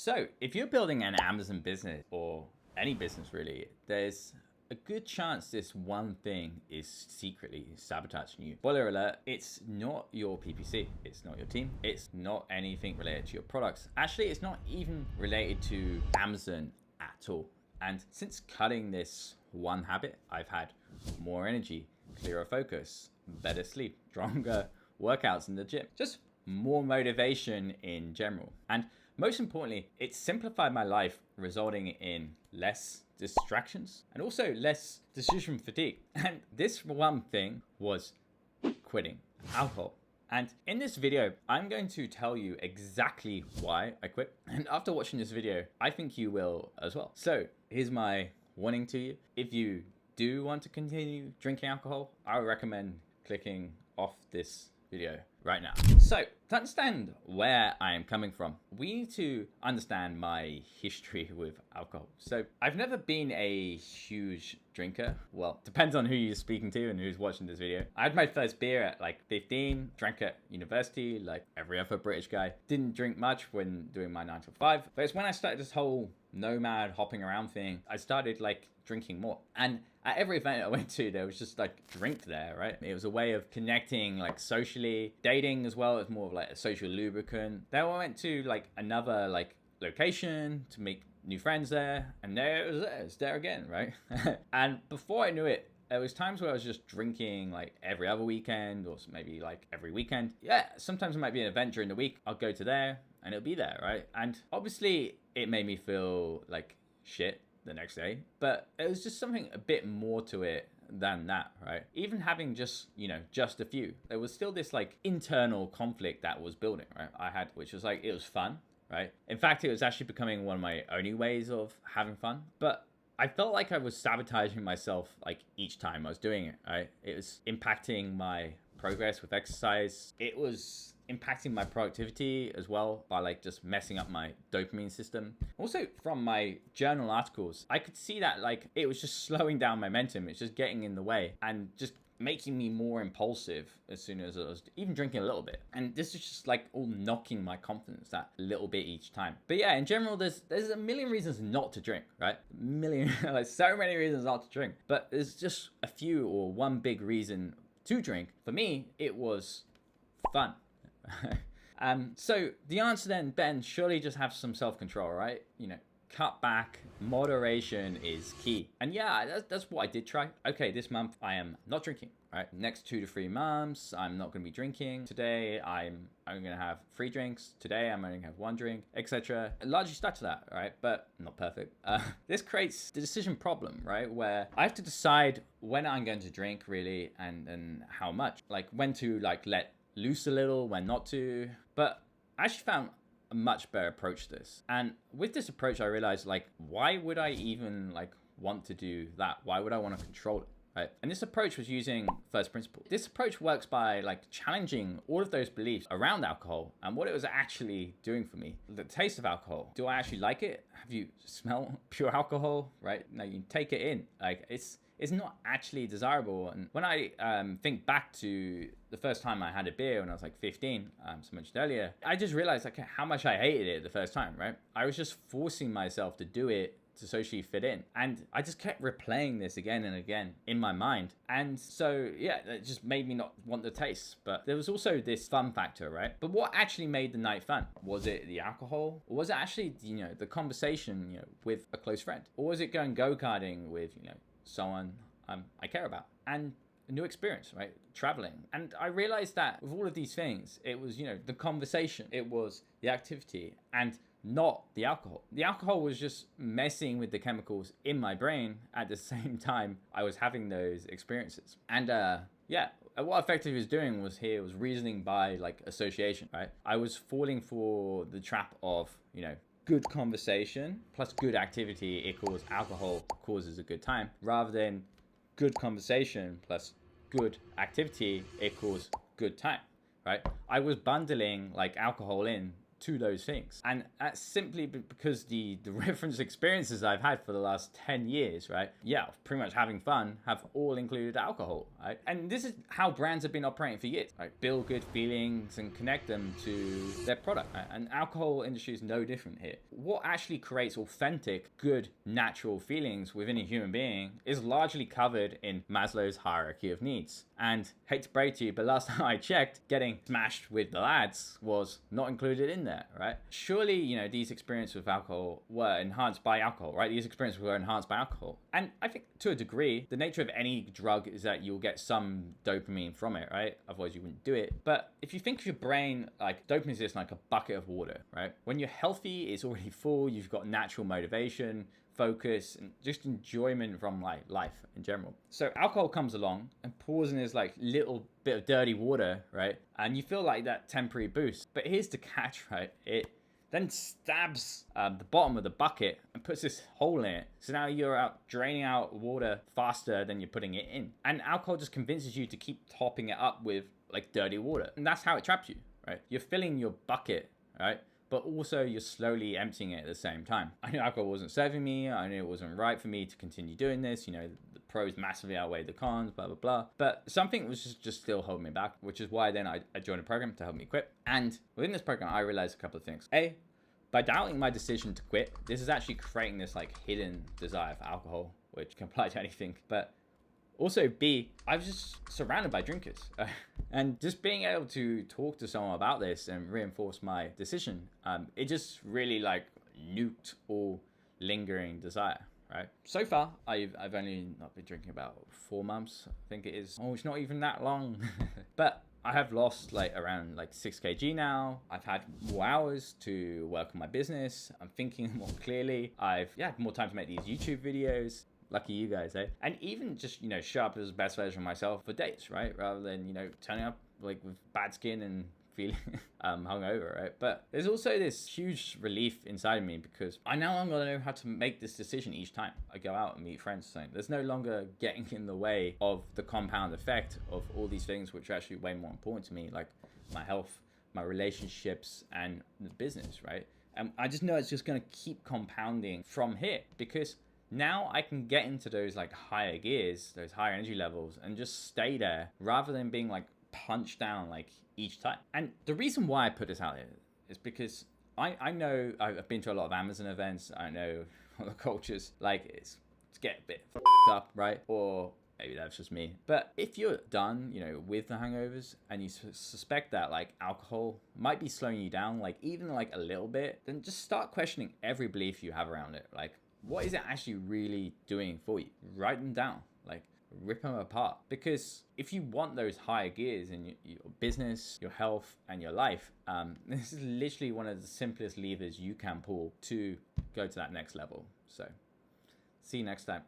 So, if you're building an Amazon business or any business really, there's a good chance this one thing is secretly sabotaging you. Spoiler alert, it's not your PPC, it's not your team, it's not anything related to your products. Actually, it's not even related to Amazon at all. And since cutting this one habit, I've had more energy, clearer focus, better sleep, stronger workouts in the gym, just more motivation in general. And most importantly, it simplified my life, resulting in less distractions and also less decision fatigue. And this one thing was quitting alcohol. And in this video, I'm going to tell you exactly why I quit. And after watching this video, I think you will as well. So here's my warning to you. If you do want to continue drinking alcohol, I would recommend clicking off this video right now. So to understand where I am coming from, we need to understand my history with alcohol. So I've never been a huge drinker. Well, depends on who you're speaking to and who's watching this video. I had my first beer at like 15, drank at university like every other British guy. Didn't drink much when doing my 9 to 5, but it's when I started this whole nomad hopping around thing, I started like drinking more. And at every event I went to, there was just like drink there, right? It was a way of connecting like socially. Dating as well, it's more of like a social lubricant. Then I went to like another like location to make new friends there, and there it was there, it's there again, right? And before I knew it, there was times where I was just drinking like every other weekend or maybe like every weekend. Yeah, sometimes it might be an event during the week. I'll go to there and it'll be there, right? And obviously it made me feel like shit the next day, but it was just something a bit more to it than that, right? Even having just a few, there was still this like internal conflict that was building, right? I had, which was like, it was fun, right? In fact, it was actually becoming one of my only ways of having fun, but I felt like I was sabotaging myself like each time I was doing it, right? It was impacting my progress with exercise. It was impacting my productivity as well by like just messing up my dopamine system. Also from my journal articles, I could see that like it was just slowing down momentum. It's just getting in the way and just making me more impulsive as soon as I was even drinking a little bit. And this is just like all knocking my confidence that little bit each time. But yeah, in general, there's a million reasons not to drink, right? A million, like so many reasons not to drink. But there's just a few or one big reason to drink. For me, it was fun. So the answer then, Ben, surely just have some self-control, right? Cut back, moderation is key. And yeah, that's what I did try. Okay, this month I am not drinking, right? Next 2 to 3 months, I'm not going to be drinking. Today, I'm going to have 3 drinks. Today, I'm only going to have 1 drink, etc. Largely stuck to that, right? But not perfect. This creates the decision problem, right? Where I have to decide when I'm going to drink, really, and how much. Like when to like let loose a little, when not to. But I actually found a much better approach to this. And with this approach, I realized like, why would I even like want to do that? Why would I want to control it? Right? And this approach was using first principles. This approach works by like challenging all of those beliefs around alcohol and what it was actually doing for me. The taste of alcohol. Do I actually like it? Have you smelled pure alcohol? Right? Now you take it in. Like it's not actually desirable. And when I think back to the first time I had a beer when I was like 15, as I mentioned earlier, I just realized like how much I hated it the first time, right? I was just forcing myself to do it to socially fit in. And I just kept replaying this again and again in my mind. And so, yeah, it just made me not want the taste. But there was also this fun factor, right? But what actually made the night fun? Was it the alcohol? Or was it actually, the conversation, with a close friend? Or was it going go-karting with, someone I care about? And a new experience, right? Traveling. And I realized that with all of these things, it was, the conversation, it was the activity, and not the alcohol. The alcohol was just messing with the chemicals in my brain at the same time I was having those experiences. And what effectively was doing was reasoning by like association, right? I was falling for the trap of, good conversation plus good activity equals alcohol causes a good time, rather than good conversation plus good activity equals good time, right? I was bundling like alcohol in to those things. And that's simply because the reference experiences I've had for the last 10 years, right? Yeah, pretty much having fun have all included alcohol, right? And this is how brands have been operating for years, right? Build good feelings and connect them to their product. Right? And alcohol industry is no different here. What actually creates authentic, good, natural feelings within a human being is largely covered in Maslow's hierarchy of needs. And hate to break to you, but last time I checked, getting smashed with the lads was not included in there, right? Surely, you know, these experiences with alcohol were enhanced by alcohol, right? These experiences were enhanced by alcohol. And I think to a degree, the nature of any drug is that you'll get some dopamine from it, right? Otherwise you wouldn't do it. But if you think of your brain, like dopamine is just like a bucket of water, right? When you're healthy, it's already full, you've got natural motivation, focus, and just enjoyment from like life in general. So alcohol comes along and pours in this like little bit of dirty water, right? And you feel like that temporary boost. But here's the catch, right? It then stabs the bottom of the bucket and puts this hole in it. So now you're out draining out water faster than you're putting it in. And alcohol just convinces you to keep topping it up with like dirty water. And that's how it traps you, right? You're filling your bucket, right? But also you're slowly emptying it at the same time. I knew alcohol wasn't serving me. I knew it wasn't right for me to continue doing this. You know, the pros massively outweigh the cons, blah, blah, blah. But something was just still holding me back, which is why then I joined a program to help me quit. And within this program, I realized a couple of things. A, by doubting my decision to quit, this is actually creating this like hidden desire for alcohol, which can apply to anything. But also, B, I was just surrounded by drinkers. And just being able to talk to someone about this and reinforce my decision, it just really like nuked all lingering desire, right? So far, I've only not been drinking about 4 months, I think it is. Oh, it's not even that long. But I have lost like around like 6 kg now. I've had more hours to work on my business. I'm thinking more clearly. I've had more time to make these YouTube videos. Lucky you guys, eh? And even just, you know, show up as the best version of myself for dates, right? Rather than, you know, turning up like with bad skin and feeling hungover, right? But there's also this huge relief inside of me because I no longer know how to make this decision each time I go out and meet friends. So there's no longer getting in the way of the compound effect of all these things which are actually way more important to me, like my health, my relationships, and the business, right? And I just know it's just going to keep compounding from here because now I can get into those like higher gears, those higher energy levels, and just stay there rather than being like punched down like each time. And the reason why I put this out here is because I know I've been to a lot of Amazon events. I know the cultures like it's get a bit f***ed up, right? Or maybe that's just me. But if you're done, you know, with the hangovers and you suspect that like alcohol might be slowing you down, like even like a little bit, then just start questioning every belief you have around it. Like, what is it actually really doing for you? Write them down, like rip them apart. Because if you want those higher gears in your business, your health, and your life, this is literally one of the simplest levers you can pull to go to that next level. So, see you next time.